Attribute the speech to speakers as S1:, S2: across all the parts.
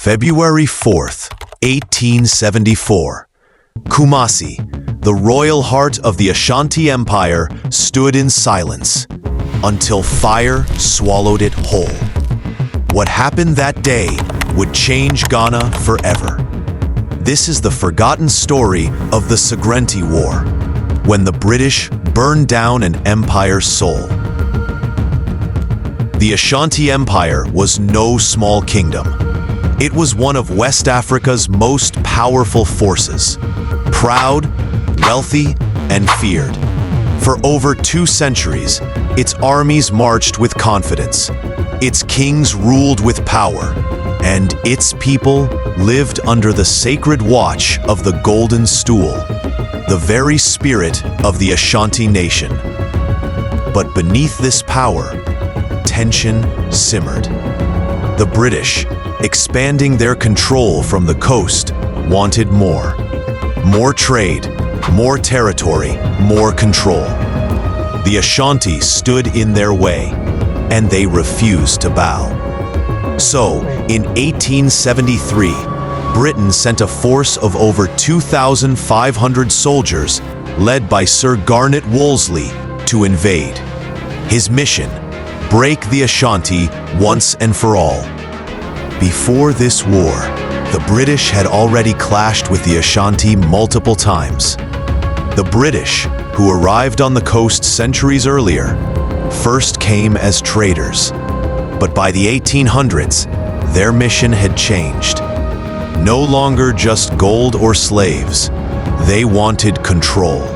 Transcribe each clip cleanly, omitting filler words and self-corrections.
S1: February 4th, 1874. Kumasi, the royal heart of the Ashanti Empire, stood in silence until fire swallowed it whole. What happened that day would change Ghana forever. This is the forgotten story of the Sagrenti War, when the British burned down an empire's soul. The Ashanti Empire was no small kingdom. It was one of West Africa's most powerful forces, proud, wealthy, and feared. For over 2 centuries, its armies marched with confidence, its kings ruled with power, and its people lived under the sacred watch of the Golden Stool, the very spirit of the Ashanti nation. But beneath this power, tension simmered. The British, expanding their control from the coast, wanted more. More trade, more territory, more control. The Ashanti stood in their way, and they refused to bow. So, in 1873, Britain sent a force of over 2,500 soldiers, led by Sir Garnet Wolseley, to invade. His mission: break the Ashanti once and for all. Before this war, the British had already clashed with the Ashanti multiple times. The British, who arrived on the coast centuries earlier, first came as traders. But by the 1800s, their mission had changed. No longer just gold or slaves, they wanted control.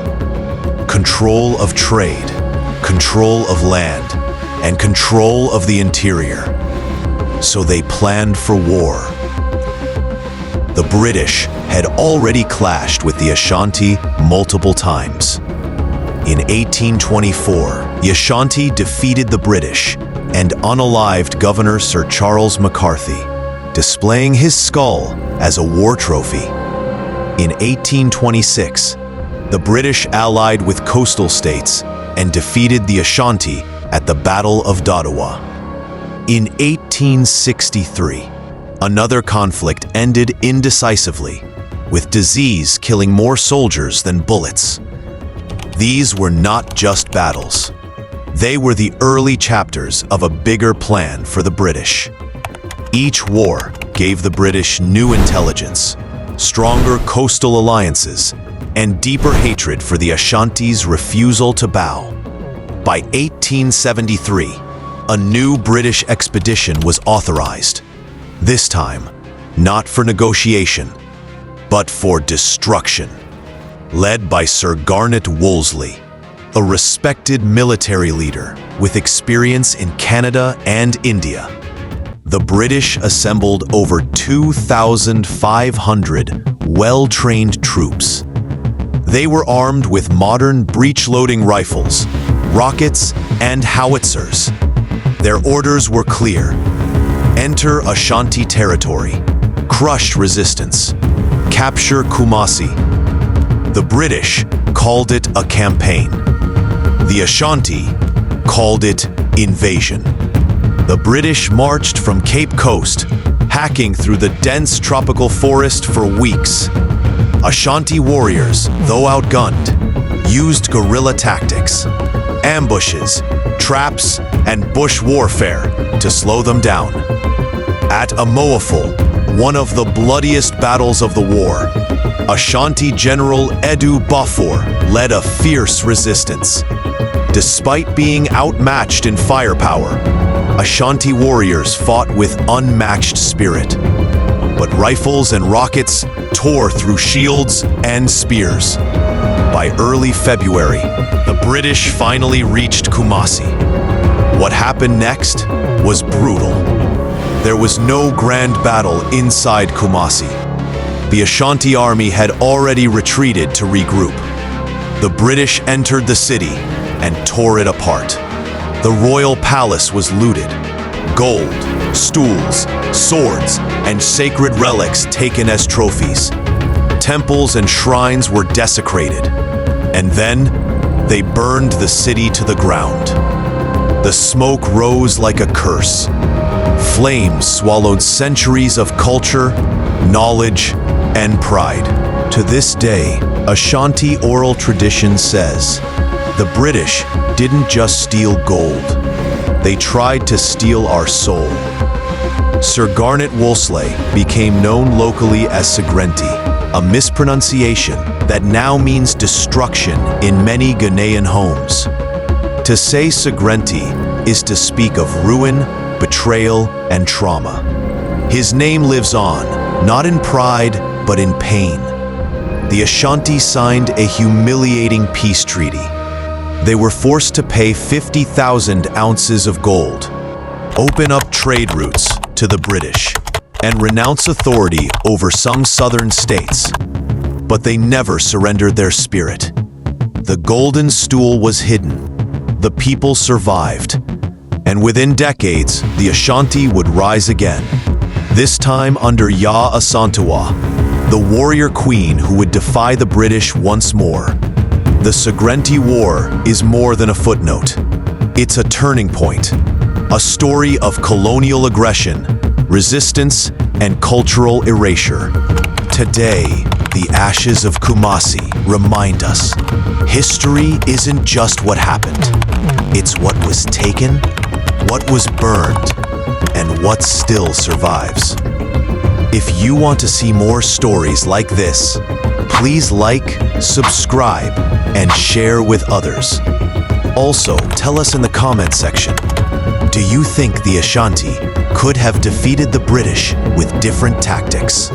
S1: Control of trade, control of land, and control of the interior. So they planned for war. The British had already clashed with the Ashanti multiple times. In 1824, the Ashanti defeated the British and unalived Governor Sir Charles McCarthy, displaying his skull as a war trophy. In 1826, the British allied with coastal states and defeated the Ashanti at the Battle of Dodowa. In 1863, another conflict ended indecisively, with disease killing more soldiers than bullets. These were not just battles. They were the early chapters of a bigger plan for the British. Each war gave the British new intelligence, stronger coastal alliances, and deeper hatred for the Ashanti's refusal to bow. By 1873, a new British expedition was authorized. This time, not for negotiation, but for destruction. Led by Sir Garnet Wolseley, a respected military leader with experience in Canada and India. The British assembled over 2,500 well-trained troops. They were armed with modern breech-loading rifles, rockets, and howitzers. Their orders were clear: enter Ashanti territory, crush resistance, capture Kumasi. The British called it a campaign. The Ashanti called it invasion. The British marched from Cape Coast, hacking through the dense tropical forest for weeks. Ashanti warriors, though outgunned, used guerrilla tactics, ambushes, traps, and bush warfare to slow them down. At Amoaful, one of the bloodiest battles of the war, Ashanti General Edu Bafor led a fierce resistance. Despite being outmatched in firepower, Ashanti warriors fought with unmatched spirit. But rifles and rockets tore through shields and spears. By early February, the British finally reached Kumasi. What happened next was brutal. There was no grand battle inside Kumasi. The Ashanti army had already retreated to regroup. The British entered the city and tore it apart. The royal palace was looted. Gold, stools, swords, and sacred relics taken as trophies. Temples and shrines were desecrated. And then, they burned the city to the ground. The smoke rose like a curse. Flames swallowed centuries of culture, knowledge, and pride. To this day, Ashanti oral tradition says, the British didn't just steal gold, they tried to steal our soul. Sagrenti War became known locally as Sagrenti, a mispronunciation that now means destruction in many Ghanaian homes. To say Sagrenti is to speak of ruin, betrayal, and trauma. His name lives on, not in pride, but in pain. The Ashanti signed a humiliating peace treaty. They were forced to pay 50,000 ounces of gold, open up trade routes to the British, and renounce authority over some southern states. But they never surrendered their spirit. The golden stool was hidden. The people survived. And within decades, the Ashanti would rise again. This time under Ashanti War, the warrior queen who would defy the British once more. The Sagrenti War is more than a footnote. It's a turning point, a story of colonial aggression, resistance, and cultural erasure. Today, the ashes of Kumasi remind us, history isn't just what happened. It's what was taken, what was burned, and what still survives. If you want to see more stories like this, please like, subscribe, and share with others. Also, tell us in the comment section, do you think the Ashanti could have defeated the British with different tactics?